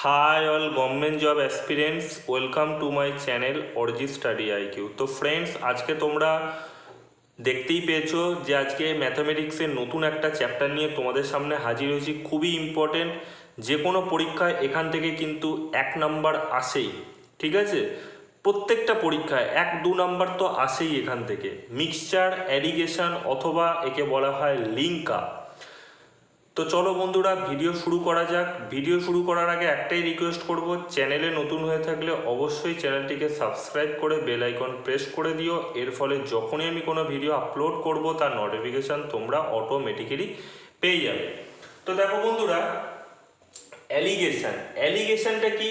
Hi all government job aspirants, welcome to my channel Orji Study IQ। তো friends, আজকে তোমরা দেখতেই পেয়েছো যে আজকে ম্যাথামেটিক্সের নতুন একটা চ্যাপ্টার নিয়ে তোমাদের সামনে হাজির হয়েছি। খুবই ইম্পর্টেন্ট, যে কোনো পরীক্ষায় এখান থেকে কিন্তু 1 নাম্বার আসেই, ঠিক আছে? প্রত্যেকটা পরীক্ষায় 1-2 নাম্বার তো আসেই এখান থেকে। মিক্সচার, অ্যালিগেশন অথবা একে বলা হয় লিঙ্কা। তো চলো বন্ধুরা, ভিডিও শুরু করা যাক। ভিডিও শুরু করার আগে একটাই রিকোয়েস্ট করব, চ্যানেলে নতুন হয়ে থাকলে অবশ্যই চ্যানেলটিকে সাবস্ক্রাইব করে বেল আইকন প্রেস করে দিও। এর ফলে যখনই আমি কোনো ভিডিও আপলোড করব তার নোটিফিকেশান তোমরা অটোমেটিক্যালি পেয়ে যাবে। তো দেখো বন্ধুরা, অ্যালিগেশনটা কি?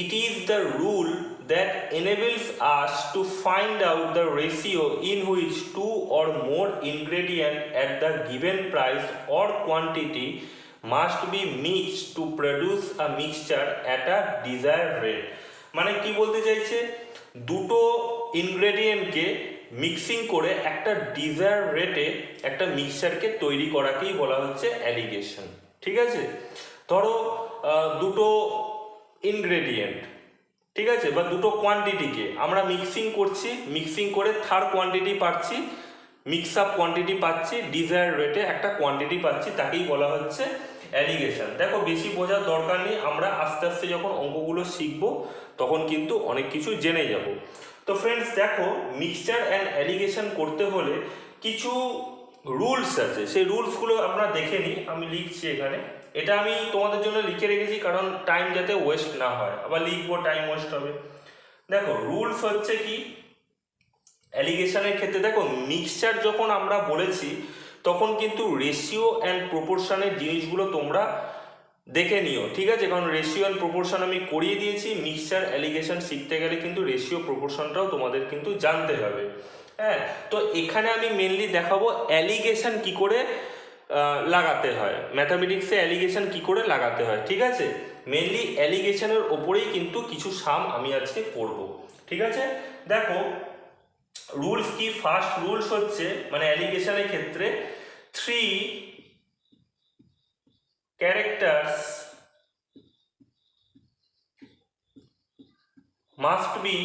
It is the rule that enables us to find out the ratio in which two or more ingredients at the given price or quantity must be mixed to produce a mixture at a desired rate। মানে কি বলতে চাইছে, দুটো ইনগ্রেডিয়েন্টকে mixing করে একটা desire রেটে একটা মিক্সচারকে তৈরি করাকেই বলা হচ্ছে অ্যালিগেশন, ঠিক আছে? ধরো দুটো ইনগ্রেডিয়েন্ট, ঠিক আছে, বা দুটো কোয়ান্টিটিকে আমরা মিক্সিং করছি, মিক্সিং করে থার্ড কোয়ান্টিটি পাচ্ছি, মিক্স আপ কোয়ান্টিটি পাচ্ছি, ডিজায়ার রেটে একটা কোয়ান্টিটি পাচ্ছি, তাকেই বলা হচ্ছে অ্যালিগেশন। দেখো, বেশি বোঝার দরকার নেই, আমরা আস্তে আস্তে যখন অঙ্কগুলো শিখব তখন কিন্তু অনেক কিছু জেনে যাব। তো ফ্রেন্ডস দেখো, মিক্সচার অ্যান্ড অ্যালিগেশন করতে হলে কিছু রুলস আছে, সেই রুলসগুলো আমরা দেখে নিই। আমি লিখছি এখানে, এটা আমি তোমাদের জন্য লিখে রেখেছি কারণ টাইম যাতে ওয়েস্ট না হয়, আবার লিখবো টাইম ওয়েস্ট হবে। দেখো, রুলস হচ্ছে কি অ্যালিগেশনের ক্ষেত্রে, দেখো মিক্সচার যখন আমরা বলেছি তখন কিন্তু রেশিও অ্যান্ড প্রপোর্শনের জিনিসগুলো তোমরা দেখে নিও, ঠিক আছে? কারণ রেশিও অ্যান্ড প্রপোর্শন আমি করিয়ে দিয়েছি। মিক্সচার অ্যালিগেশন শিখতে গেলে কিন্তু রেশিও প্রপোর্শনটাও তোমাদের কিন্তু জানতে হবে। হ্যাঁ, তো এখানে আমি মেনলি দেখাবো অ্যালিগেশন কি করে লাগাতে হয়, ম্যাথামেটিক্সে অ্যালিগেশন কি করে লাগাতে হয়, ঠিক আছে? মেনলি অ্যালিগেশনের ওপরেই কিন্তু কিছু সাম আমি আজকে করব, ঠিক আছে? দেখো রুলস কি, ফার্স্ট রুলস হচ্ছে মানে অ্যালিগেশনের ক্ষেত্রে 3 ক্যারেক্টার্স মাস্ট বি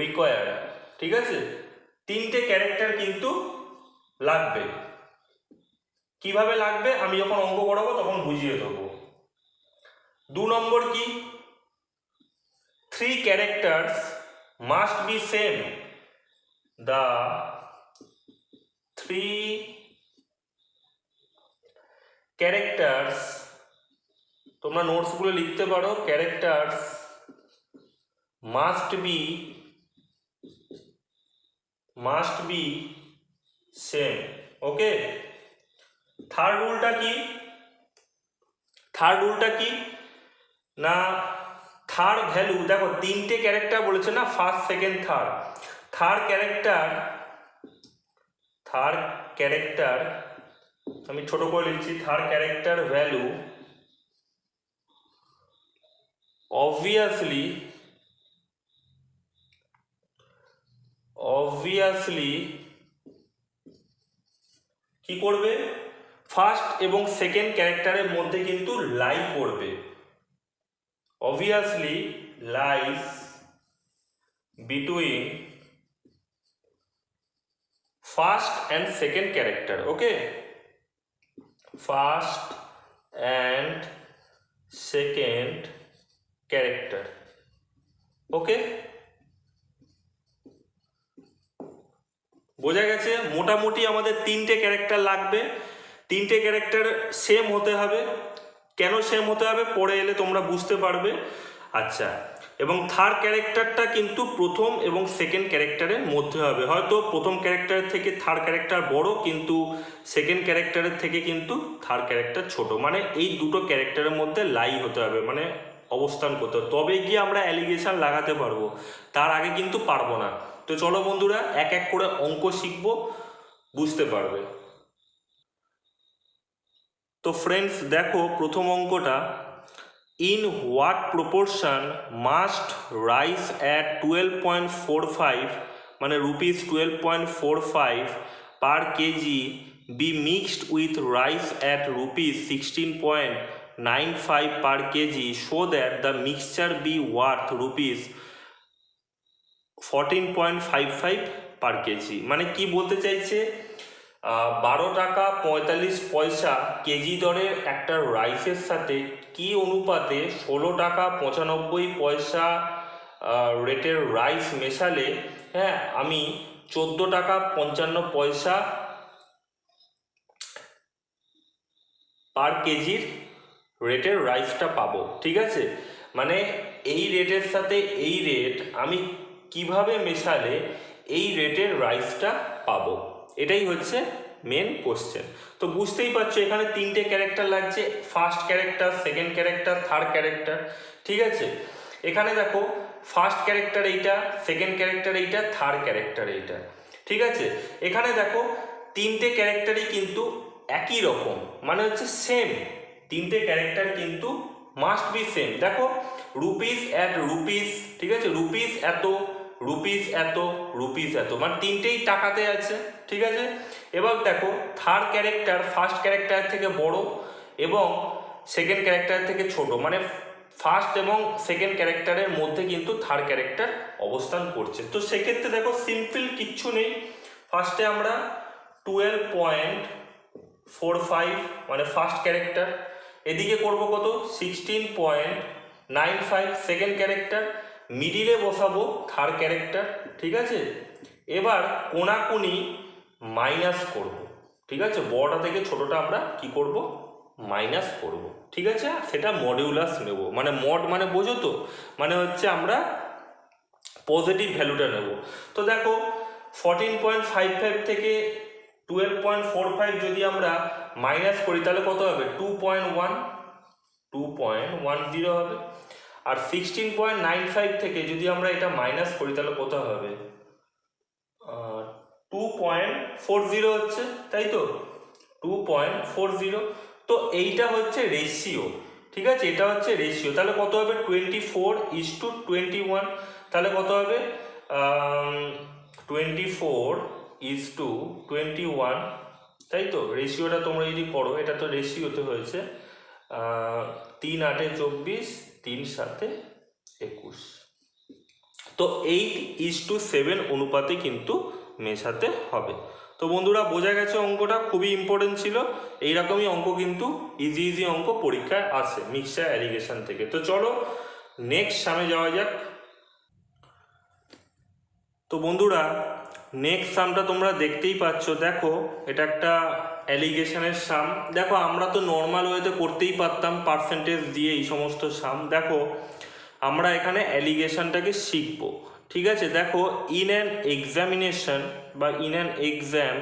রিকোয়ার্ড, ঠিক আছে? 3টে ক্যারেক্টার কিন্তু লাগবে। কিভাবে লাগবে আমি যখন অঙ্ক করাবো তখন বুঝিয়ে দেবো। 2 নম্বর কি, 3 characters must be same। The 3 characters, তোমরা নোটসগুলো লিখতে পারো, characters must be same, okay? Third রুলটা কি না, থার্ড ভ্যালু, দেখো 3টে ক্যারেক্টার বলেছে না, first second third. Third character আমি ছোট করে লিখছি, থার্ড ক্যারেক্টার ভ্যালু অবভিয়াসলি কি করবে, ফার্স্ট এবং সেকেন্ড ক্যারেক্টারের মধ্যে কিন্তু লাই করবে। obviously lies between first and second character, okay? First and second character, okay? বোঝা গেছে? মোটামুটি আমাদের 3টে ক্যারেক্টার লাগবে, 3টে ক্যারেক্টার সেম হতে হবে। কেন সেম হতে হবে পরে এলে তোমরা বুঝতে পারবে। আচ্ছা, এবং থার্ড ক্যারেক্টারটা কিন্তু প্রথম এবং সেকেন্ড ক্যারেক্টারের মধ্যে হবে। হয়তো প্রথম ক্যারেক্টারের থেকে থার্ড ক্যারেক্টার বড়, কিন্তু সেকেন্ড ক্যারেক্টারের থেকে কিন্তু থার্ড ক্যারেক্টার ছোট। মানে এই দুটো ক্যারেক্টারের মধ্যে লাই হতে হবে, মানে অবস্থান করতে হবে, তবে গিয়ে আমরা অ্যালিগেশন লাগাতে পারবো, তার আগে কিন্তু পারবো না। তো চলো বন্ধুরা, এক এক করে অঙ্ক শিখবো, বুঝতে পারবে। তো ফ্রেন্ডস দেখো, প্রথম অঙ্কটা, in what proportion must rice at 12.45 মানে rupees 12.45 per kg be mixed with rice at rupees 16.25 14.95 per kg so that the mixture be worth rupees 14.55 per kg। মানে কি বলতে চাইছে, 12 টাকা 45 পয়সা কেজি দরের একটা রাইসের সাথে কি অনুপাতে 16 টাকা 95 পয়সা রেটের রাইস মেশালে হ্যাঁ আমি 14 টাকা 55 পয়সা পার কেজির রেটের রাইসটা পাবো। ঠিক আছে, মানে এই রেটের সাথে এই রেট আমি কিভাবে মেশালে এই রেটের রাইসটা পাবো, এটাই হচ্ছে মেন কোশ্চেন। তো বুঝতেই পারছো এখানে 3টে ক্যারেক্টার লাগছে, first character, second character, third character. ঠিক আছে, এখানে দেখো ফার্স্ট ক্যারেক্টার এইটা, সেকেন্ড ক্যারেক্টার এইটা, থার্ড ক্যারেক্টার এইটা। ঠিক আছে, এখানে দেখো 3টে ক্যারেক্টারই কিন্তু একই রকম, মানে হচ্ছে সেম, 3টে ক্যারেক্টার কিন্তু মাস্ট বি সেম। দেখো রুপিস অ্যাট রুপিস, ঠিক আছে, রুপিস এত, রুপিস এত, রুপিস এত, মানে 3টেই টাকাতে আছে। ঠিক আছে, এবার দেখো থার্ড ক্যারেক্টার ফার্স্ট ক্যারেক্টার থেকে বড় এবং সেকেন্ড ক্যারেক্টার থেকে ছোট, মানে ফার্স্ট এবং সেকেন্ড ক্যারেক্টারের মধ্যে কিন্তু থার্ড ক্যারেক্টার অবস্থান করছে। তো সেক্ষেত্রে দেখো সিম্পল কিচ্ছু নেই, ফার্স্টে আমরা 12.45 মানে ফার্স্ট ক্যারেক্টার, এদিকে করব কত 16.95 সেকেন্ড ক্যারেক্টার, মিডিলে বসাবো থার্ড ক্যারেক্টার। ঠিক আছে, এবার কোনাকুনি মাইনাস করব। ঠিক আছে, বড়টা থেকে ছোটটা আমরা কি করব, মাইনাস করব। ঠিক আছে, সেটা মডিউলাস নেব, মানে মড মানে বোঝো তো, মানে হচ্ছে আমরা পজিটিভ ভ্যালুটা নেব। তো দেখো 14.55 থেকে 12.45 যদি আমরা মাইনাস করি তাহলে কত হবে, 2.10 হবে। আর 16.95 থেকে যদি আমরা এটা মাইনাস করি তাহলে কত হবে, 2.40 হচ্ছে, তাই তো 2.40। তো এইটা হচ্ছে রেশিও। ঠিক আছে, এটা হচ্ছে রেশিও, তাহলে কত হবে 24:21, তাহলে কত হবে 24:21, তাই তো। রেশিওটা তোমরা যদি করো, এটা তো রেশিওতে হয়েছে, 3 8 24, 3 7 21, তো 8:7 অনুপাতে কিন্তু মেশাতে হবে। তো বন্ধুরা বোঝা গেছে, অঙ্কটা খুবই ইম্পর্টেন্ট ছিল। এইরকমই অঙ্ক কিন্তু ইজি অঙ্ক পরীক্ষায় আসে মিক্সচার অ্যালিগেশন থেকে। তো চলো নেক্সট সামে যাওয়া যাক। তো বন্ধুরা নেক্সট সামটা তোমরা দেখতেই পাচ্ছ, দেখো এটা একটা অ্যালিগেশনের সাম। দেখো আমরা তো নর্মাল ওয়েতে করতেই পারতাম পার্সেন্টেজ দিয়ে এই সমস্ত সাম, দেখো আমরা এখানে অ্যালিগেশনটাকে শিখব। ঠিক আছে, দেখো ইন অ্যান এক্সামিনেশন বা in an exam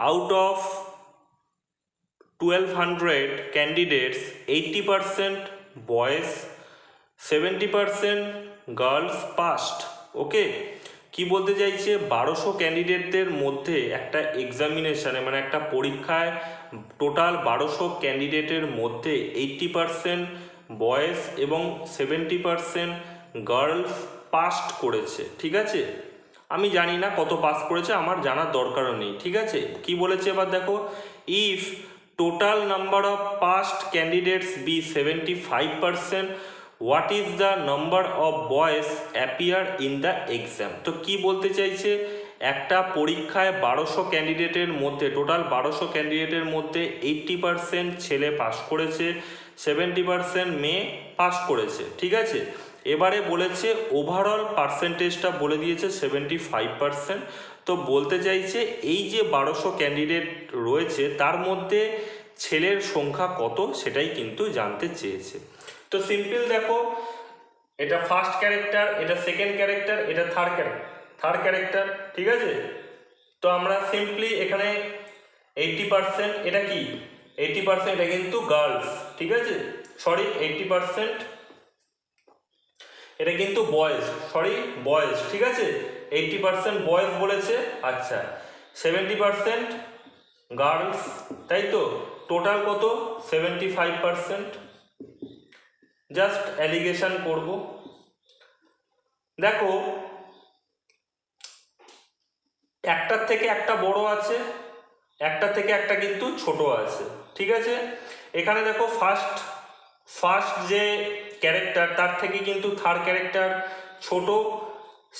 out of 1200 candidates 80% boys 70% girls passed. Okay, কি বলতে চাইছে, 1200 ক্যান্ডিডেটদের মধ্যে একটা এক্সামিনেশানে মানে একটা পরীক্ষায় টোটাল 1200 ক্যান্ডিডেটের মধ্যে 80% বয়েজ এবং 70% গার্লস পাস্ট করেছে। ঠিক আছে, আমি জানি না কত পাস করেছে, আমার জানার দরকারও নেই। ঠিক আছে, কি বলেছে এবার দেখো, if total number of past candidates be 75%, what is the number of boys appear in the exam. তো কি বলতে চাইছে, একটা পরীক্ষায় 1200 ক্যান্ডিডেটের মধ্যে, টোটাল 1200 ক্যান্ডিডেটের মধ্যে 80% ছেলে পাস করেছে, 70% মেয়ে পাস করেছে। ঠিক আছে, এবারে বলেছে ওভারঅল পার্সেন্টেজটা বলে দিয়েছে 75%। তো বলতে চাইছে এই যে 1200 ক্যান্ডিডেট রয়েছে তার মধ্যে ছেলের সংখ্যা কত সেটাই কিন্তু জানতে চেয়েছে। তো সিম্পল দেখো, এটা ফার্স্ট ক্যারেক্টার, এটা সেকেন্ড ক্যারেক্টার, এটা থার্ড ক্যারেক্টার। ঠিক আছে, তো আমরা সিম্পলি এখানে 80%, এটা কি 80%, এটা কিন্তু গার্লস। ঠিক আছে, সরি 80% এটা কিন্তু বয়েজ, সরি বয়েজ। ঠিক আছে, 80% বয়েজ বলেছে, আচ্ছা 70% গার্লস, তাই তো। টোটাল কত 75%। জাস্ট অ্যালিগেশন করব। দেখো একটার থেকে একটা বড় আছে, একটার থেকে একটা কিন্তু ছোট আছে। ঠিক আছে, এখানে দেখো ফার্স্ট ফার্স্ট যে ক্যারেক্টার তার থেকে কিন্তু থার্ড ক্যারেক্টার ছোট,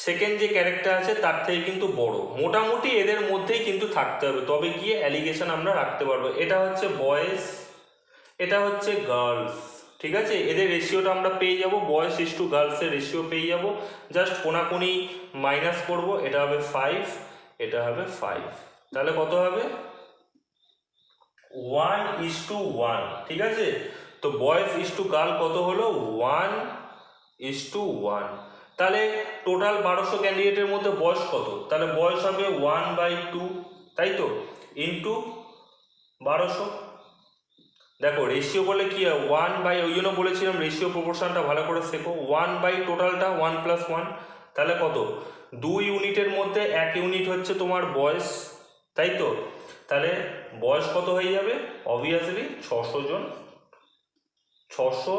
সেকেন্ড যে ক্যারেক্টার আছে তার থেকে কিন্তু বড়, মোটামুটি এদের মধ্যেই কিন্তু থাকতে হবে, তবে গিয়ে অ্যালিগেশন আমরা রাখতে পারবো। এটা হচ্ছে বয়েজ, এটা হচ্ছে গার্লস, ঠিক আছে। এদের রেশিওটা আমরা পেয়ে যাব, বয়েজ ইস টু গার্লসের রেশিও পেয়ে যাব, জাস্ট কোনাকুনি মাইনাস করব, এটা হবে 5, এটা হবে 5, তাহলে কত হবে 1:1, ঠিক আছে। তো বয়েজ ইস টু গার্ল কত হলো 1:1, তাহলে টোটাল 1200 ক্যান্ডিডেটের মধ্যে বয়স কত, তাহলে বয়স হবে 1/2, তাই তো, ইন্টু 1200। দেখো রেশিও বলে কি হয় 1/, ওই জন্য বলেছিলাম রেশিও প্রপোর্শনটা ভালো করে শেখো। 1/, টোটালটা 1 + 1, তাহলে কত, 2 ইউনিটের মধ্যে 1 ইউনিট হচ্ছে তোমার বয়স, তাই তো। তাহলে বয়স কত হয়ে যাবে, অবভিয়াসলি 600 জন, 600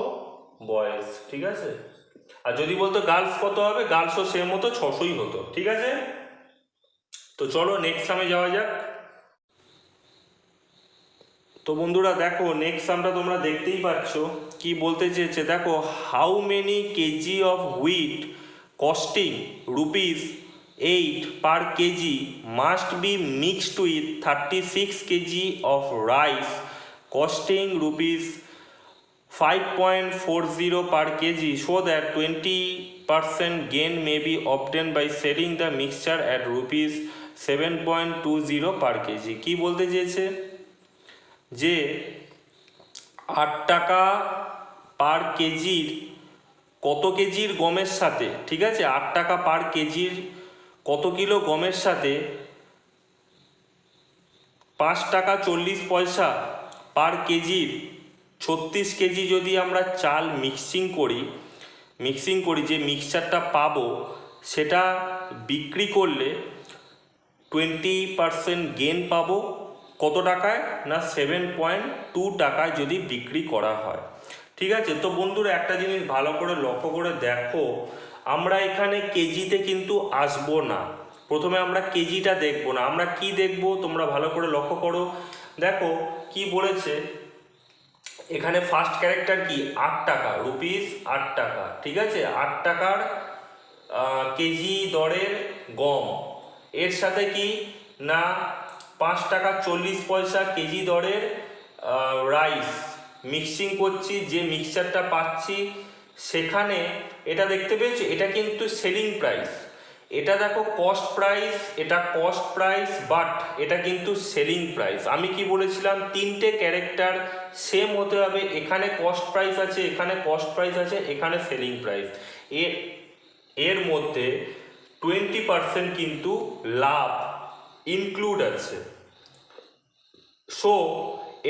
বয়েজ, ঠিক আছে। আর যদি বলতো গার্লস কত হবে, গার্লসও সেম মতো 600ই হতো, ঠিক আছে। তো চলো নেক্সট সামে যাওয়া যাক। তো বন্ধুরা দেখো নেক্সট সামটা তোমরা দেখতেই পাচ্ছ কি বলতে চেয়েছে, দেখো how many KG of wheat costing ₹8 per kg must be mixed with 36 kg of rice costing ₹5.40 per kg so that 20% gain may be obtained by selling the mixture at ₹7.20 per kg। কি বলতে চেয়েছে যে 8 টাকা পার কেজির কত কেজির গমের সাথে, ঠিক আছে, 8 টাকা পার কেজির কত কিলো গমের সাথে 5 টাকা 40 পয়সা পার কেজির 36 কেজি যদি আমরা চাল মিক্সিং করি যে মিক্সচারটা পাবো সেটা বিক্রি করলে 20% গেন পাবো, কত টাকায় না 7.2 টাকায় যদি বিক্রি করা হয়, ঠিক আছে। তো বন্ধুরা একটা জিনিস ভালো করে লক্ষ্য করে দেখো, আমরা এখানে কেজিতে কিন্তু আসবো না, প্রথমে আমরা কেজিটা দেখবো না, আমরা কি দেখবো তোমরা ভালো করে লক্ষ্য করো। দেখো কি বলেছে এখানে, ফার্স্ট ক্যারেক্টার কি 8 টাকা, ₹8 টাকা, ঠিক আছে, 8 টাকার কেজি দরের গম, এর সাথে কি না 5 টাকা 40 পয়সা কেজি দরের রাইস মিক্সিং করছি, যে মিক্সচারটা পাচ্ছি সেখানে এটা দেখতে পেয়েছি, এটা কিন্তু সেলিং প্রাইস, এটা দেখো কস্ট প্রাইস, এটা কস্ট প্রাইস, বাট এটা কিন্তু সেলিং প্রাইস। আমি কি বলেছিলাম, তিনটে ক্যারেক্টার সেম হতে হবে, এখানে কস্ট প্রাইস আছে, এখানে কস্ট প্রাইস আছে, এখানে সেলিং প্রাইস, এর মধ্যে 20% কিন্তু লাভ ইনক্লুড আছে, সো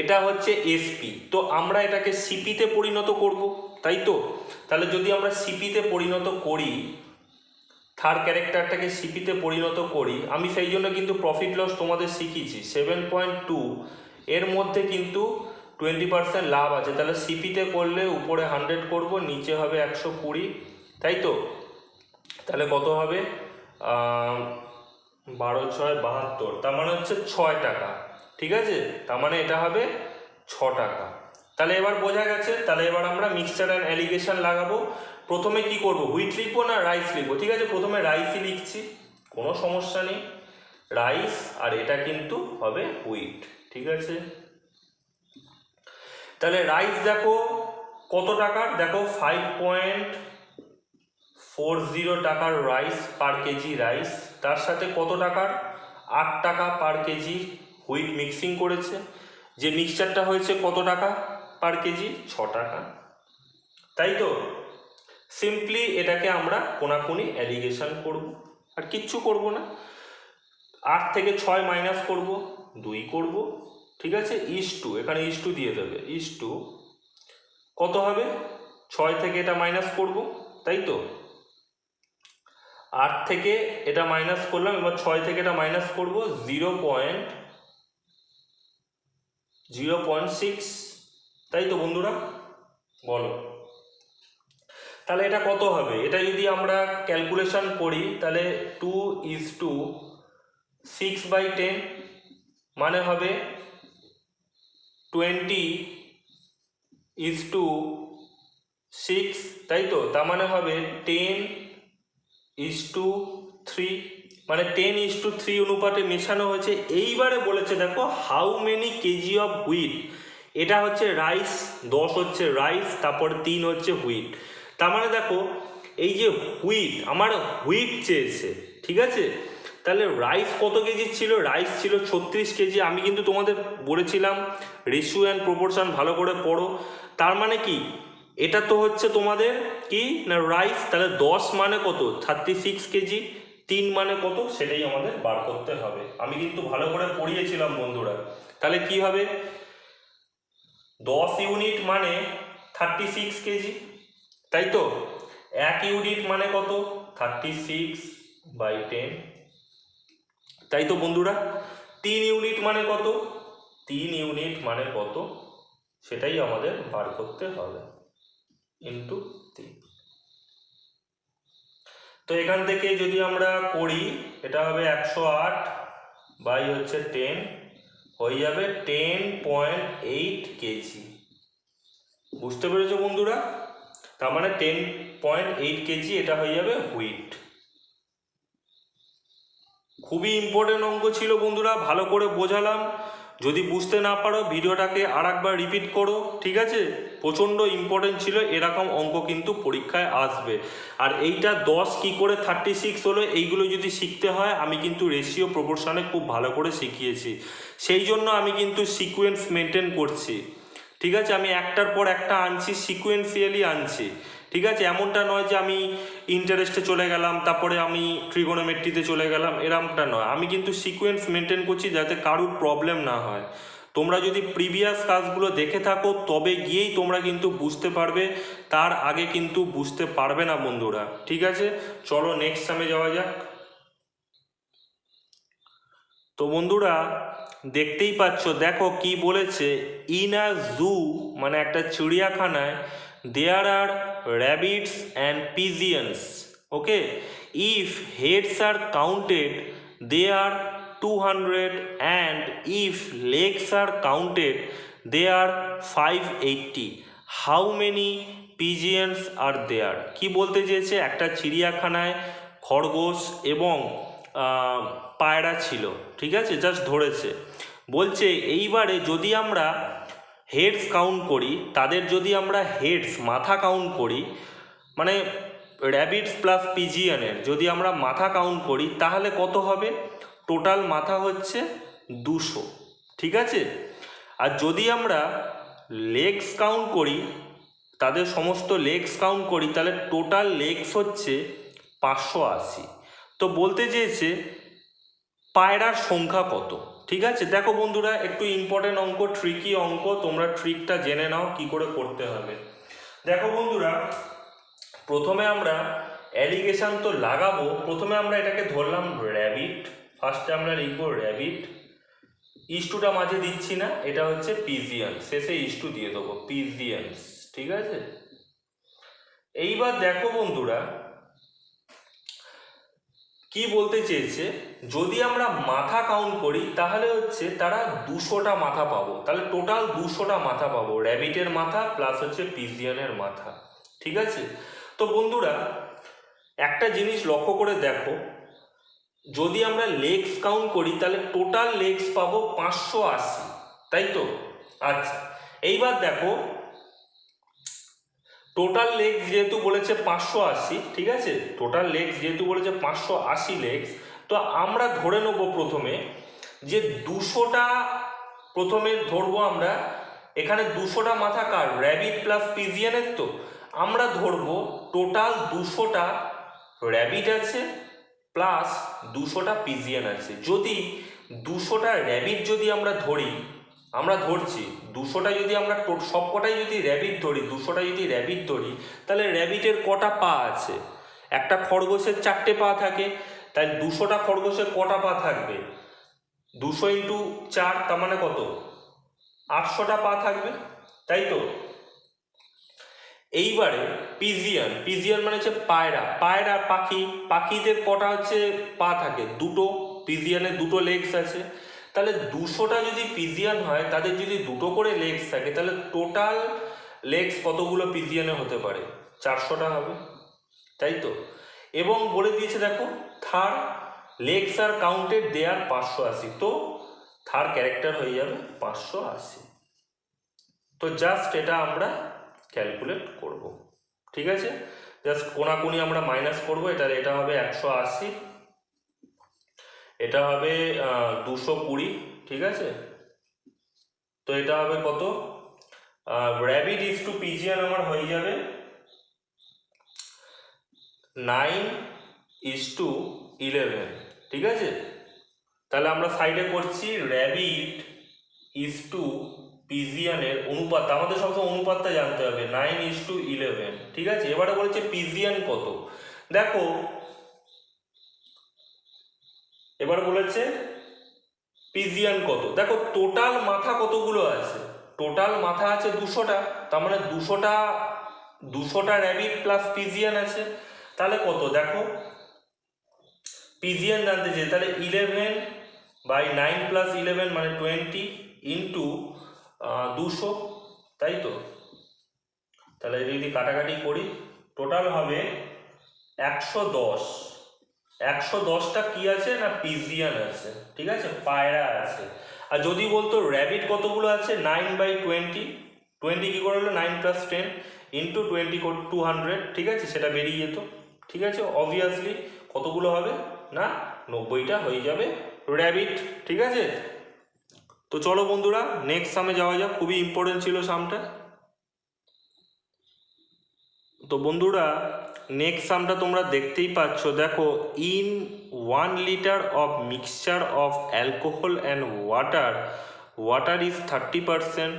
এটা হচ্ছে এসপি। তো আমরা এটাকে সিপিতে পরিণত করব, তাই তো। তাহলে যদি আমরা সিপিতে পরিণত করি, থার্ড ক্যারেক্টারটাকে সিপিতে পরিণত করি, আমি সেই জন্য কিন্তু প্রফিট লস তোমাদের শিখিয়েছি 7.2, এর মধ্যে কিন্তু 20% লাভ আছে, তাহলে সিপিতে করলে উপরে 100 করব, নিচে হবে 120, তাই তো। তাহলে কত হবে 12 × 6 = 72, তার মানে হচ্ছে 6 টাকা, ঠিক আছে, তার মানে এটা হবে 6 টাকা। তাহলে এবার বোঝা গেছে। তাহলে এবার আমরা মিক্সচার অ্যান্ড অ্যালিগেশন লাগাবো। প্রথমে কি করব, হুইট লিখবো না রাইস লিখবো, ঠিক আছে, প্রথমে রাইসই লিখছি, কোনো সমস্যা নেই, রাইস, আর এটা কিন্তু হবে হুইট, ঠিক আছে। তাহলে রাইস দেখো কত টাকার, দেখো 5.40 টাকার রাইস পার কেজি রাইস, তার সাথে কত টাকার 8 টাকা পার কেজি হুইট মিক্সিং করেছে, যে মিক্সচারটা হয়েছে কত টাকা পার কেজি 6 টাকা, তাই তো। সিম্পলি এটাকে আমরা কোনাকুনি অ্যালিগেশন করব, আর কিচ্ছু করব না, 8 থেকে 6 মাইনাস করব, 2 করব, ঠিক আছে, ইস টু, এখানে ইস টু দিয়ে দেবে, ইস টু কত হবে 6 থেকে এটা মাইনাস করব, তাই তো, 8 থেকে এটা মাইনাস করলাম, এবার 6 থেকে এটা মাইনাস করব, 0.6, তাই তো বন্ধুরা, বলো। তাহলে এটা কত হবে, এটা যদি আমরা ক্যালকুলেশন করি তাহলে 2:6/10 মানে হবে 20:10 6, তাই তো? তার মানে হবে 10:3, মানে 10:3 অনুপাতে মেশানো হয়েছে। এইবারে বলেছে দেখো how many KG of wheat, এটা হচ্ছে রাইস, 10 হচ্ছে রাইস, তারপর 3 হচ্ছে হুইট। তার মানে দেখো এই যে হুইট, আমার হুইট চেয়েছে, ঠিক আছে? তাহলে রাইস কত কেজি ছিল? রাইস ছিল 36 কেজি। আমি কিন্তু তোমাদের বলেছিলাম রেশিও অ্যান্ড প্রপোর্শন ভালো করে পড়ো। তার মানে কি, এটা তো হচ্ছে তোমাদের কি না রাইস, তাহলে 10 মানে কত? 36 কেজি। 3 মানে কত? সেটাই আমাদের বার করতে হবে। আমি কিন্তু ভালো করে পড়িয়েছিলাম বন্ধুরা। তাহলে কি হবে? 10 ইউনিট মানে 36 কেজি, তাই তো? 1 ইউনিট মানে কত? 36/10, তাই তো বন্ধুরা? 3 ইউনিট মানে কত? 3 ইউনিট মানে কত? সেটাই আমাদের বার করতে হবে, ইন্টু 3। তো এখান থেকে যদি আমরা করি, এটা হবে 108 বাই হচ্ছে 10, হয়ে যাবে 10.8 কেজি। বুঝতে পেরেছো বন্ধুরা? তার মানে 10.8 কেজি এটা হয়ে যাবে হুইট। খুবই ইম্পর্টেন্ট অঙ্ক ছিল বন্ধুরা, ভালো করে বোঝালাম। যদি বুঝতে না পারো ভিডিওটাকে আর একবার রিপিট করো, ঠিক আছে? প্রচণ্ড ইম্পর্টেন্ট ছিল, এরকম অঙ্ক কিন্তু পরীক্ষায় আসবে। আর এইটা 10 কি করে 36 হলো, এইগুলো যদি শিখতে হয় আমি কিন্তু রেশিও প্রপোর্শনে খুব ভালো করে শিখিয়েছি। সেই জন্য আমি কিন্তু সিকোয়েন্স মেনটেন করছি, ঠিক আছে? আমি একটার পর একটা আনছি, সিকোয়েন্সিয়ালি আনছি, ঠিক আছে? এমনটা নয় যে আমি ইন্টারেস্টে চলে গেলাম তারপরে আমি ট্রিগোনোমেট্রিতে চলে গেলাম, এরমটা নয়। আমি কিন্তু সিকোয়েন্স মেনটেন করছি যাতে কারুর প্রবলেম না হয়। তোমরা যদি প্রিভিয়াস ক্লাসগুলো দেখে থাকো তবে গিয়েই তোমরা কিন্তু বুঝতে পারবে, তার আগে কিন্তু বুঝতে পারবে না বন্ধুরা, ঠিক আছে? চলো নেক্সট সামে যাওয়া যাক। তো বন্ধুরা দেখতেই পাচ্ছ, দেখো কি বলেছে, ইন আ জু মানে একটা চিড়িয়াখানায়, there are rabbits and pigeons, okay, if heads are counted they are 200 and if legs are counted they are 580, how many pigeons are there? কি বলতে চেয়েছে, একটা চিড়িয়াখানায় খরগোশ এবং পায়রা ছিল, ঠিক আছে? জাস্ট ধরেছে, বলছে এইবারে যদি আমরা হেডস কাউন্ট করি, তাদের যদি আমরা হেডস মাথা কাউন্ট করি, মানে র্যাবিটস প্লাস পিজিয়নের যদি আমরা মাথা কাউন্ট করি তাহলে কত হবে? টোটাল মাথা হচ্ছে 200, ঠিক আছে? আর যদি আমরা লেগস কাউন্ট করি, তাদের সমস্ত লেগস কাউন্ট করি, তাহলে টোটাল লেগস হচ্ছে 580। তো বলতে চেয়েছে পায়রার সংখ্যা কত, ঠিক আছে? দেখো বন্ধুরা একটু ইম্পর্টেন্ট অঙ্ক, ট্রিকি অঙ্ক, তোমরা ট্রিকটা জেনে নাও কি করে করতে হবে। দেখো বন্ধুরা, প্রথমে আমরা অ্যালিগেশন তো লাগাবো, প্রথমে আমরা এটাকে ধরলাম র্যাবিট, ফার্স্টে আমরা লিখবো র্যাবিট, ইস্টুটা মাঝে দিচ্ছি না, এটা হচ্ছে পিজিয়ান, শেষে ইস্টু দিয়ে দেবো, পিজিয়ানস, ঠিক আছে? এইবার দেখো বন্ধুরা কি বলতে চেয়েছে, যদি আমরা মাথা কাউন্ট করি তাহলে হচ্ছে তারা 200টা মাথা পাবো, তাহলে টোটাল 200টা মাথা পাবো, র্যাবিটের মাথা প্লাস হচ্ছে পিজিয়ানের মাথা, ঠিক আছে? তো বন্ধুরা একটা জিনিস লক্ষ্য করে দেখো, যদি আমরা লেগস কাউন্ট করি তাহলে টোটাল লেগস পাবো 580, তাই তো? আচ্ছা, এইবার দেখো টোটাল লেগস যেহেতু বলেছে 580, ঠিক আছে? টোটাল লেগস যেহেতু বলেছে 580 লেগস, তো আমরা ধরে নেব প্রথমে যে 200টা, প্রথমে ধরবো আমরা এখানে 200টা মাথা কার? Rabbit plus পিজিয়ানের। তো আমরা ধরবো টোটাল 200টা র্যাবিট আছে প্লাস 200টা পিজিয়ান আছে। যদি 200টা র্যাবিট যদি আমরা ধরি, আমরা ধরছি 200টা যদি আমরা সবকটাই যদি র্যাবিট ধরি, 200টা যদি র্যাবিট ধরি, তাহলে র্যাবিটের কটা পা আছে? একটা খরগোশের 4টে পা থাকে, তাই 200টা খরগোশের কটা পা থাকবে? 200 ইন্টু 4, তার মানে কত? 800টা পা থাকবে, তাই তো? এইবারে পিজিয়ান, পিজিয়ান মানে হচ্ছে পায়রা, পায়রা পাখি, পাখিদের কটা হচ্ছে পা থাকে? 2টো, পিজিয়ানের 2টো লেগস আছে। তাহলে 200টা যদি পিজিয়ান হয়, তাদের যদি 2টো করে লেগস থাকে, তাহলে টোটাল লেগস কতগুলো পিজিয়ানে হতে পারে, 400টা হবে, তাই তো। এবং বলে দিয়েছে দেখো থার্ড লেগস আর কাউন্টেড দেয়ার 580, তো থার্ড ক্যারেক্টার হয়ে যাবে 580। তো জাস্ট এটা আমরা ক্যালকুলেট করব, ঠিক আছে। জাস্ট কোনাকুনি আমরা মাইনাস করবো, এটা হবে 180, এটা হবে 220, ঠিক আছে। তো এটা হবে কত, র্যাবিট ইজ টু পিজিয়ান আমার হয়ে যাবে 9:11, ঠিক আছে। তাহলে আমরা সাইডে করছি র্যাবিট ইজ টু পিজিয়ানের অনুপাত, আমাদের সবসময় অনুপাতটা জানতে হবে, 9:11, ঠিক আছে। এবারে বলেছে পিজিয়ান কত, দেখো এবার বলেছে পিজিয়ান কত, দেখো টোটাল মাথা কতগুলো আছে, টোটাল মাথা আছে 200টা, তার মানে 200টা র্যাবিট প্লাস পিজিয়ান আছে, তাহলে কত দেখো পিজিয়ান জানতে চাই, তাহলে 11/9 + 11 মানে 20 ইন্টু 200, তাই তো। তাহলে যদি কাটাকাটি করি টোটাল হবে 110, 110টা কি আছে না পিজিয়ান আছে, ঠিক আছে, পায়রা আছে। আর যদি বলতো র্যাবিট কতগুলো আছে, 9/20, 20 কি করে হলো 9 + 10 ইন্টু 20 200, ঠিক আছে, সেটা বেরিয়ে যেত, ঠিক আছে। অবভিয়াসলি কতগুলো হবে না 90টা হয়ে যাবে র্যাবিট, ঠিক আছে। তো চলো বন্ধুরা নেক্সট সামে যাওয়া যাক, খুবই ইম্পর্টেন্ট ছিল সামটা। তো বন্ধুরা নেক্সট সামটা তোমরা দেখতেই পাচ্ছ, দেখো in 1 litre of mixture of alcohol and water is 30%,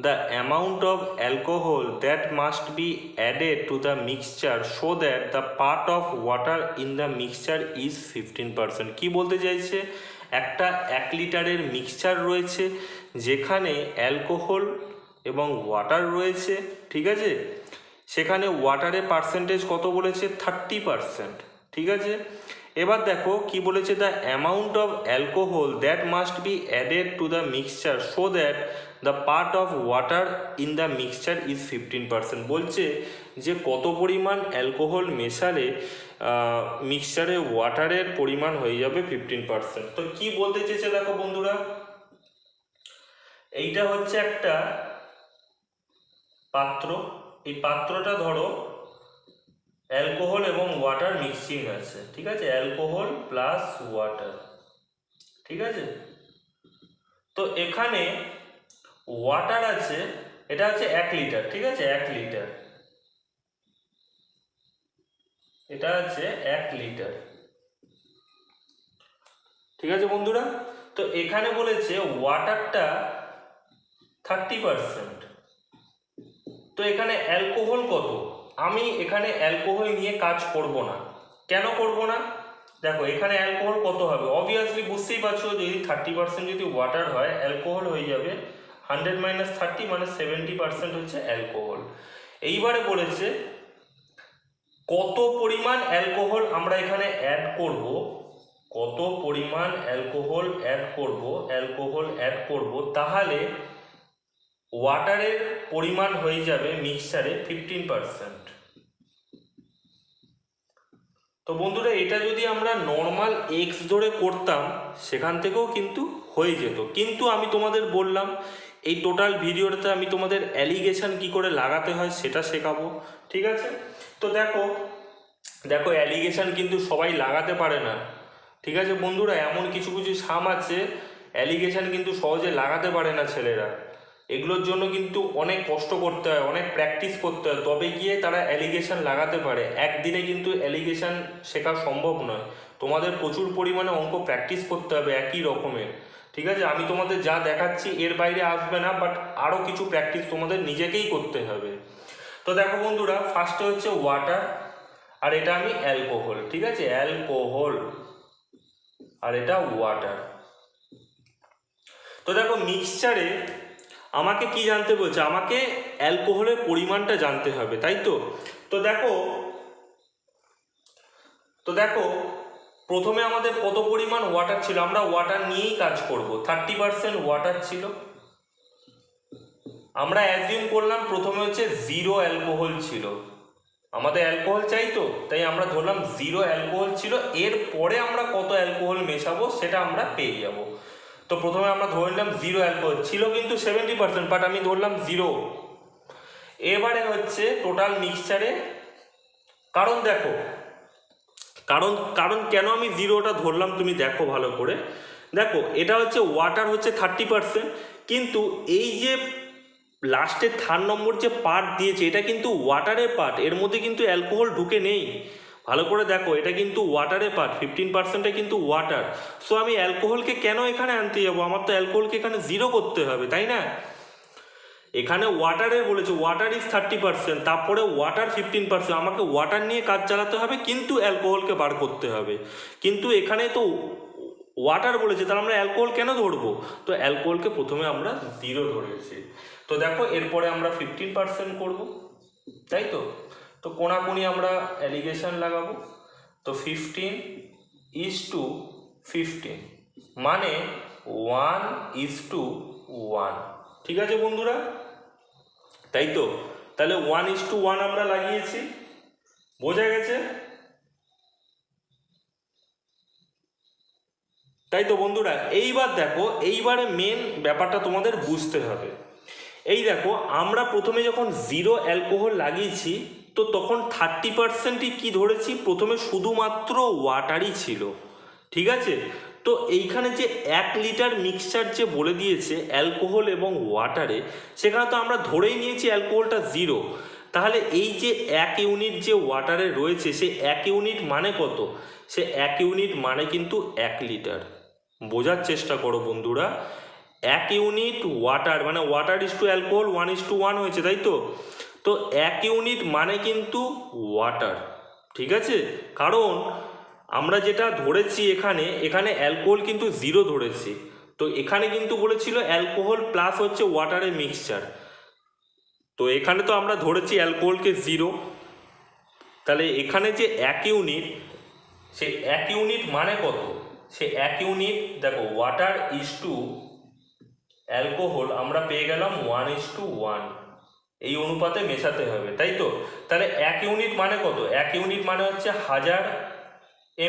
the amount of alcohol that must be added to the mixture so that the part of water in the mixture is 15%। কি বলতে চাইছে, একটা 1 লিটারের mixture রয়েছে যেখানে alcohol এবং water রয়েছে, ঠিক আছে, সেখানে ওয়াটারের পার্সেন্টেজ কত বলেছে 30%, ঠিক আছে। এবার দেখো কি বলেছে, the amount of alcohol that must be added to the mixture so that the part of water in the mixture is 15%, বলছে যে কত পরিমাণ অ্যালকোহল মেশালে মিক্সচারে ওয়াটারের পরিমাণ হয়ে যাবে 15%। তো কি বলতে চেয়েছে দেখো বন্ধুরা, এইটা হচ্ছে একটা পাত্র, এই পাত্রটা ধরো অ্যালকোহল এবং ওয়াটার মিক্সিং আছে, ঠিক আছে, অ্যালকোহল প্লাস ওয়াটার, ঠিক আছে। তো এখানে ওয়াটার আছে, এটা হচ্ছে 1 লিটার, ঠিক আছে, 1 লিটার, এটা হচ্ছে 1 লিটার, ঠিক আছে বন্ধুরা। তো এখানে বলেছে ওয়াটারটা 30%, তো এখানে অ্যালকোহল কত, আমি এখানে অ্যালকোহল নিয়ে কাজ করব না, কেন করব না, দেখো এখানে অ্যালকোহল কত হবে, অবভিয়াসলি বুঝতেই পারছো যদি 30% যদি ওয়াটার হয় অ্যালকোহল হয়ে যাবে 100 - 30 মানে 70% হচ্ছে অ্যালকোহল। এইবারে বলেছে কত পরিমাণ অ্যালকোহল আমরা এখানে অ্যাড করব, কত পরিমাণ অ্যালকোহল অ্যাড করব তাহলে ওয়াটারের পরিমাণ হয়ে যাবে মিক্সচারে 15%। তো বন্ধুরা এটা যদি আমরা নর্মাল এক্স ধরে করতাম সেখান থেকেও কিন্তু হয়ে যেত, কিন্তু আমি তোমাদের বললাম এই টোটাল ভিডিওটাতে আমি তোমাদের অ্যালিগেশন কি করে লাগাতে হয় সেটা শেখাবো, ঠিক আছে। তো দেখো অ্যালিগেশন কিন্তু সবাই লাগাতে পারে না, ঠিক আছে বন্ধুরা, এমন কিছু কিছু সাম আছে অ্যালিগেশন কিন্তু সহজে লাগাতে পারে না ছেলেরা, এগুলোর জন্য কিন্তু অনেক কষ্ট করতে হয়, অনেক প্র্যাকটিস করতে হয়, তবে গিয়ে তারা অ্যালিগেশন লাগাতে পারে। একদিনে কিন্তু অ্যালিগেশন শেখা সম্ভব নয়, তোমাদের প্রচুর পরিমাণে অঙ্ক প্র্যাকটিস করতে হবে একই রকমের, ঠিক আছে। আমি তোমাদের যা দেখাচ্ছি এর বাইরে আসবে না, বাট আরও কিছু প্র্যাকটিস তোমাদের নিজেকেই করতে হবে। তো দেখো বন্ধুরা ফার্স্টে হচ্ছে ওয়াটার, আর এটা আমি অ্যালকোহল, ঠিক আছে, অ্যালকোহল আর এটা ওয়াটার। তো দেখো মিক্সচারে আমাকে কি জানতে বলছে, আমাকে অ্যালকোহলের পরিমাণটা জানতে হবে, তাই তো। তো দেখো প্রথমে আমাদের কত পরিমাণ ওয়াটার ছিল, আমরা ওয়াটার নিয়েই কাজ করব, 30% ওয়াটার ছিল, আমরা অ্যাজিউম করলাম প্রথমে হচ্ছে 0 অ্যালকোহল ছিল, আমাদের অ্যালকোহল চাই তো, তাই আমরা ধরলাম 0 অ্যালকোহল ছিল, এরপরে আমরা কত অ্যালকোহল মেশাবো সেটা আমরা পেয়ে যাব। তো প্রথমে আমরা ধরে নিলাম 0 অ্যালকোহল ছিল কিন্তু 70%, বাট আমি ধরলাম 0। এবারে হচ্ছে টোটাল মিক্সচারে, কারণ দেখো কারণ কেন আমি 0টা ধরলাম তুমি দেখো ভালো করে, দেখো এটা হচ্ছে ওয়াটার হচ্ছে 30%, কিন্তু এই যে লাস্টে 3 নম্বর যে পার্ট দিয়েছে এটা কিন্তু ওয়াটারের পার্ট, এর মধ্যে কিন্তু অ্যালকোহল ঢুকে নেই। ভালো করে দেখো এটা কিন্তু ওয়াটারের পার্ট, 15%টা কিন্তু ওয়াটার। সো আমি অ্যালকোহলকে কেন এখানে আনতে যাবো, আমার তো অ্যালকোহলকে এখানে 0 করতে হবে, তাই না? এখানে ওয়াটারের বলেছে ওয়াটার ইজ 30%, তারপরে ওয়াটার 15%, আমাকে ওয়াটার নিয়ে কাজ চালাতে হবে কিন্তু অ্যালকোহলকে বার করতে হবে। কিন্তু এখানে তো ওয়াটার বলেছে, তাহলে আমরা অ্যালকোহল কেন ধরবো? তো অ্যালকোহলকে প্রথমে আমরা 0 ধরেছি। তো দেখো এরপরে আমরা 15% করব, তাই তো? তো কোনাকুনি আমরা অ্যালিগেশন লাগাবো। তো 15:15 মানে 1:1, ঠিক আছে বন্ধুরা? তাই তো, তাহলে 1:1 আমরা লাগিয়েছি, বোঝা গেছে? তাই তো বন্ধুরা, এইবার দেখো এইবারে মেন ব্যাপারটা তোমাদের বুঝতে হবে। এই দেখো আমরা প্রথমে যখন 0 অ্যালকোহল লাগিয়েছি তো তখন 30%ই কি ধরেছি, প্রথমে শুধুমাত্র ওয়াটারই ছিল, ঠিক আছে? তো এইখানে যে 1 লিটার মিক্সচার যে বলে দিয়েছে অ্যালকোহল এবং ওয়াটারে, সেখানে তো আমরা ধরেই নিয়েছি অ্যালকোহলটা 0। তাহলে এই যে 1 ইউনিট যে ওয়াটারে রয়েছে সে 1 ইউনিট মানে কত? সে 1 ইউনিট মানে কিন্তু 1 লিটার। বোঝার চেষ্টা করো বন্ধুরা, 1 ইউনিট ওয়াটার মানে ওয়াটার ইস টু অ্যালকোহল 1:1 হয়েছে, তাই তো? তো 1 ইউনিট মানে কিন্তু ওয়াটার, ঠিক আছে? কারণ আমরা যেটা ধরেছি এখানে অ্যালকোহল কিন্তু 0 ধরেছি, তো এখানে কিন্তু বলেছিল অ্যালকোহল প্লাস হচ্ছে ওয়াটারের মিক্সচার, তো এখানে তো আমরা ধরেছি অ্যালকোহলকে 0। তাহলে এখানে যে 1 ইউনিট, সে 1 ইউনিট মানে কত? সে 1 ইউনিট দেখো ওয়াটার ইস টু অ্যালকোহল আমরা পেয়ে গেলাম 1:1, এই অনুপাতে মেশাতে হবে, তাই তো? তাহলে 1 ইউনিট মানে কত? 1 ইউনিট মানে হচ্ছে 1000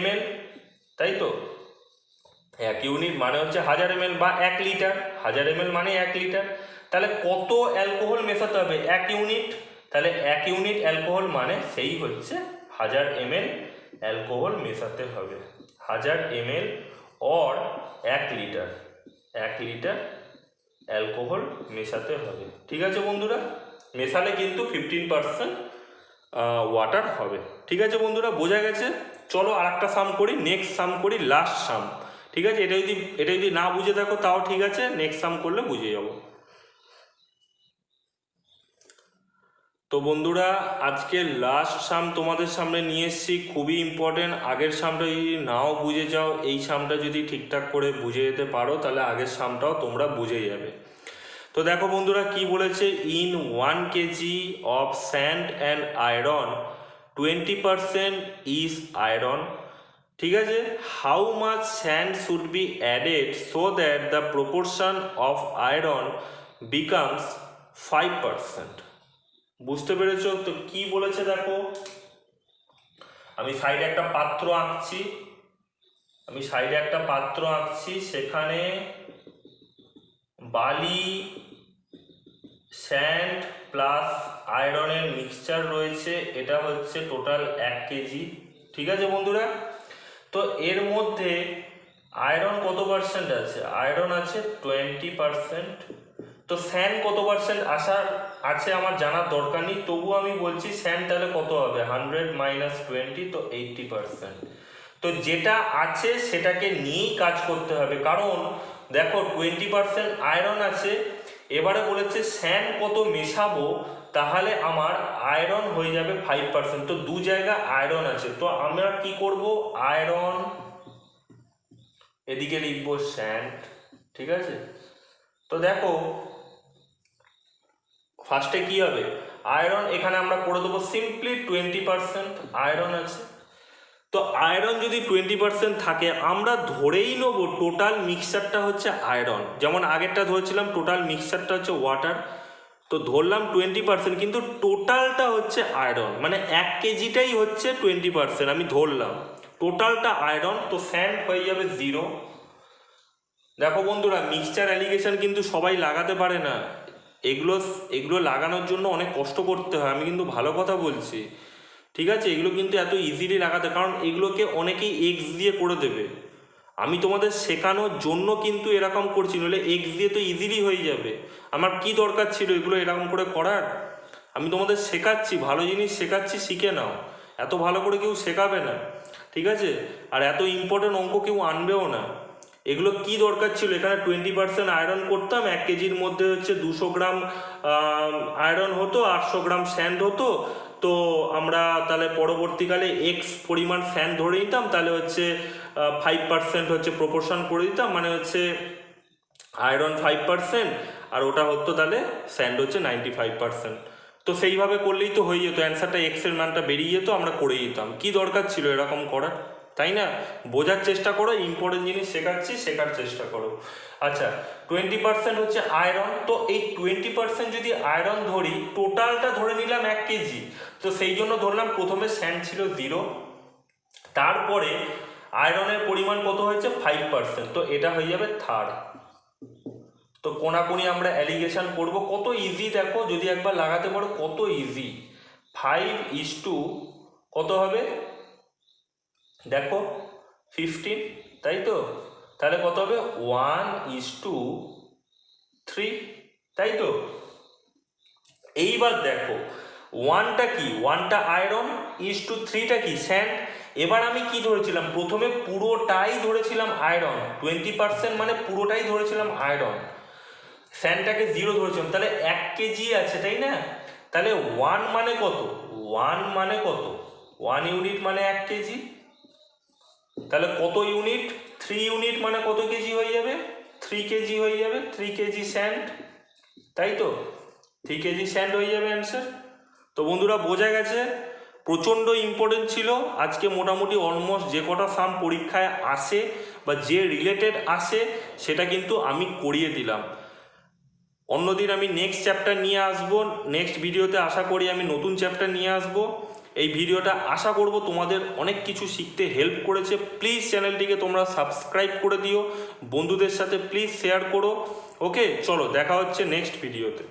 ml, তাই তো? 1 ইউনিট মানে হচ্ছে 1000 ml বা 1 লিটার, 1000 ml মানে 1 লিটার। তাহলে কত অ্যালকোহল মেশাতে হবে? 1 ইউনিট। তাহলে 1 ইউনিট অ্যালকোহল মানে সেই হচ্ছে 1000 ml অ্যালকোহল মেশাতে হবে, 1000 ml और 1 লিটার, 1 লিটার অ্যালকোহল মেশাতে হবে, ঠিক আছে বন্ধুরা? মেশালে কিন্তু 15% ওয়াটার হবে, ঠিক আছে বন্ধুরা? বোঝা গেছে? চলো আর একটা সাম করি, নেক্সট সাম করি, লাস্ট সাম, ঠিক আছে? এটা যদি না বুঝে থাকো তাও ঠিক আছে, নেক্সট সাম করলে বুঝে যাবো। তো বন্ধুরা আজকে লাস্ট সাম তোমাদের সামনে নিয়ে এসেছি, খুবই ইম্পর্টেন্ট। আগের সামটা যদি নাও বুঝে যাও, এই সামটা যদি ঠিকঠাক করে বুঝে যেতে পারো তাহলে আগের সামটাও তোমরা বুঝে যাবে। তো দেখো বন্ধুরা কি বলেছে, in 1 kg of sand and iron 20% is iron, ঠিক আছে? How much sand should be added so that the proportion of iron becomes 5%। বুঝতে পেরেছো তো কি বলেছে? দেখো আমি সাইডে একটা পাত্র আঁকছি, সেখানে বালি, স্যান্ড প্লাস আয়রনের মিক্সচার রয়েছে, এটা হচ্ছে টোটাল 1 কেজি, ঠিক আছে বন্ধুরা? তো এর মধ্যে আয়রন কত পার্সেন্ট আছে? আয়রন আছে 20%। তো স্যান্ড কত পার্সেন্ট আছে আমার জানার দরকার নেই, তবুও আমি বলছি স্যান্ড তাহলে কত হবে? 100 - 20, তো 80%। তো যেটা আছে সেটাকে নিয়েই কাজ করতে হবে, কারণ দেখো 20% আয়রন আছে, এবারে বলেছে স্যান্ড কত মেশাবো, তাহলে আমার আয়রন হয়ে যাবে 5%। তো দু জায়গায় আয়রন আছে, তো আমরা কি করব? আয়রন এদিকে লিখবো স্যান্ড, ঠিক আছে? তো দেখো ফার্স্টে কি হবে? আয়রন এখানে আমরা করে দেবো সিম্পলি 20% আয়রন আছে। তো আয়রন যদি 20% থাকে আমরা ধরেই নেবো টোটাল মিক্সচারটা হচ্ছে আয়রন, যেমন আগেরটা ধরেছিলাম টোটাল মিক্সচারটা হচ্ছে ওয়াটার, তো ধরলাম 20%, কিন্তু টোটালটা হচ্ছে আয়রন, মানে 1 কেজিটাই হচ্ছে 20%, আমি ধরলাম টোটালটা আয়রন, তো স্যান্ড হয়ে যাবে 0। দেখো বন্ধুরা, মিক্সচার অ্যালিগেশন কিন্তু সবাই লাগাতে পারে না, এগুলো লাগানোর জন্য অনেক কষ্ট করতে হয়, আমি কিন্তু ভালো কথা বলছি, ঠিক আছে? এগুলো কিন্তু এত ইজিলি লাগাতে, কারণ এগুলোকে অনেকেই এক্স দিয়ে করে দেবে, আমি তোমাদের শেখানোর জন্য কিন্তু এরকম করছি, নইলে এক্স দিয়ে তো ইজিলি হয়ে যাবে, আমার কি দরকার ছিল এগুলো এরকম করে করার? আমি তোমাদের শেখাচ্ছি, ভালো জিনিস শেখাচ্ছি, শিখে নাও, এত ভালো করে কেউ শেখাবে না, ঠিক আছে? আর এত ইম্পর্টেন্ট অঙ্ক কেউ আনবেও না, এগুলো কি দরকার ছিল? এখানে 20% আয়রন করতাম, 1 কেজির মধ্যে হচ্ছে 200 গ্রাম আয়রন হতো, 800 গ্রাম স্যান্ড হতো, তো আমরা তাহলে পরবর্তীকালে এক্স পরিমাণ স্যান্ড ধরে নিতাম, তাহলে হচ্ছে 5% হচ্ছে প্রপোর্শন করে দিতাম, মানে হচ্ছে আয়রন 5% আর ওটা হতো তাহলে স্যান্ড হচ্ছে 95%। তো সেইভাবে করলেই তো হয়ে যেত, অ্যান্সারটা এক্সের মানটা বেরিয়ে যেত, আমরা করে দিতাম, কি দরকার ছিল এরকম করার, তাই না? বোঝার চেষ্টা করো, ইম্পর্টেন্ট জিনিস শেখাচ্ছি, শেখার চেষ্টা করো। আচ্ছা, 20% হচ্ছে আয়রন, তো এই 20% যদি আয়রন ধরি, টোটালটা ধরে নিলাম 1 কেজি, তো সেই জন্য ধরলাম প্রথমে স্যান্ড ছিল 0, তারপরে আয়রনের পরিমাণ কত হয়েছে 5%, তো এটা হয়ে যাবে থার্ড। তো কোনাকুনি আমরা অ্যালিগেশন করব, কত ইজি দেখো, যদি একবার লাগাতে পারো কত ইজি। 5:, কত হবে দেখো 15, তাই তো? তাহলে কত হবে 1:3, তাই তো? এইবার দেখো 1টা কি, 1টা আয়রন, 3টা কি স্যান্ড। এবার আমি কি ধরেছিলাম, প্রথমে পুরোটাই ধরেছিলাম আয়রন, 20% মানে পুরোটাই ধরেছিলাম আয়রন, স্যান্ডটাকে 0 ধরেছিলাম, তাহলে 1 কেজি আছে, তাই না? তাহলে 1 মানে কত, 1 মানে কত, 1 ইউনিট মানে 1 কেজি, তাহলে কত ইউনিট, 3 ইউনিট মানে কত কেজি হয়ে যাবে, 3 কেজি হয়ে যাবে, 3 কেজি স্যান্ড, তাই তো? 3 কেজি স্যান্ড হয়ে যাবে অ্যান্সার। তো বন্ধুরা বোঝা গেছে, প্রচণ্ড ইম্পর্টেন্ট ছিল আজকে, মোটামুটি অলমোস্ট যে কটা সাম পরীক্ষায় আসে বা যে রিলেটেড আসে সেটা কিন্তু আমি করিয়ে দিলাম। অন্যদিন আমি নেক্সট চ্যাপ্টার নিয়ে আসবো, নেক্সট ভিডিওতে আশা করি আমি নতুন চ্যাপ্টার নিয়ে আসবো। এই ভিডিওটা আশা করব তোমাদের অনেক কিছু শিখতে হেল্প করেছে। প্লিজ চ্যানেলটিকে তোমরা সাবস্ক্রাইব করে দিও, বন্ধুদের সাথে প্লিজ শেয়ার করো। ওকে, চলো দেখা হচ্ছে নেক্সট ভিডিওতে।